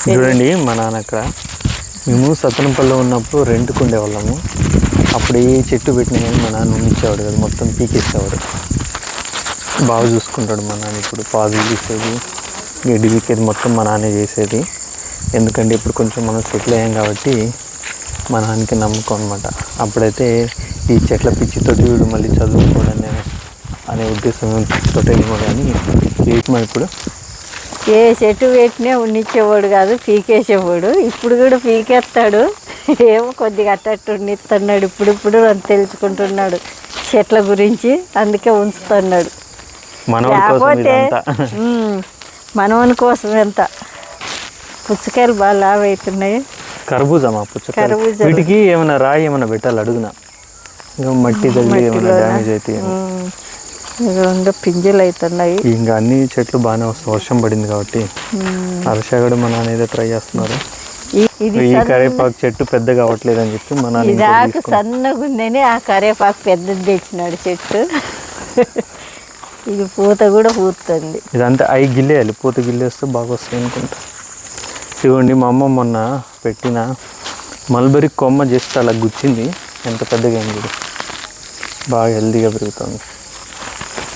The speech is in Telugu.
చూడండి మా నాన్న అక్కడ మేము సత్తనపల్లిలో ఉన్నప్పుడు రెంట్కు ఉండేవాళ్ళము. అప్పుడు ఏ చెట్టు పెట్టినా కానీ మా నాన్న ఉంచేవాడు కదా, మొత్తం పీకేసేవాడు. బాగా చూసుకుంటాడు మా నాన్న. ఇప్పుడు పాదులు తీసేది, గడ్డి పీకేది మొత్తం మా నాన్నే చేసేది. ఎందుకంటే ఇప్పుడు కొంచెం మనం సెటిల్ అయ్యాం కాబట్టి మా నాన్నకి నమ్మకం అనమాట. అప్పుడైతే ఈ చెట్ల పిచ్చితోటి వీడు మళ్ళీ చదువుకోవడం అనే ఉద్దేశంతో ఏమో కానీ చేయటమా ఇప్పుడు ఏ చెట్టు పెట్టినా ఉండిచ్చేవాడు కాదు, పీకేసేవాడు. ఇప్పుడు కూడా పీకేస్తాడు. ఏమో కొద్దిగా అట్టట్టు ఉండిస్తున్నాడు. ఇప్పుడు తెలుసుకుంటున్నాడు చెట్ల గురించి, అందుకే ఉంచుతున్నాడు. లేకపోతే మనవని కోసం ఎంత పుచ్చకాయలు బాగా లాభ అవుతున్నాయి. కర్బూజామా పుచ్చకాయలు, వీటికి ఏమైనా రాయి ఏమైనా పెట్టాలి అడుగునా, ఇంకా మట్టి తగిలి ఏమైనా డ్యామేజ్ అయితే ఇంకా పింజలు అవుతున్నాయి. ఇంకా అన్ని చెట్లు బాగానే వస్తాయి, వర్షం పడింది కాబట్టి. అరషాగడు మా నాన్న ఏదో ట్రై చేస్తున్నారు. ఈ కరేపాకు చెట్టు పెద్దగా అవ్వట్లేదు అని చెప్పి మా నాన్న ఆకు సన్నగా ఉందని ఆ కరేపాకు పెద్దది తెచ్చినాడు చెట్టు. ఇది పూత కూడా పూస్తుంది. ఇదంతా అవి గిల్లేయాలి, పూత గిల్లేస్తే బాగా వస్తాయి అనుకుంటా. చూడండి మా అమ్మ మొన్న పెట్టిన మల్బరీ కొమ్మ జస్ట్ అలా గుచ్చింది, ఎంత పెద్దగా అయింది, బాగా హెల్తీగా పెరుగుతుంది.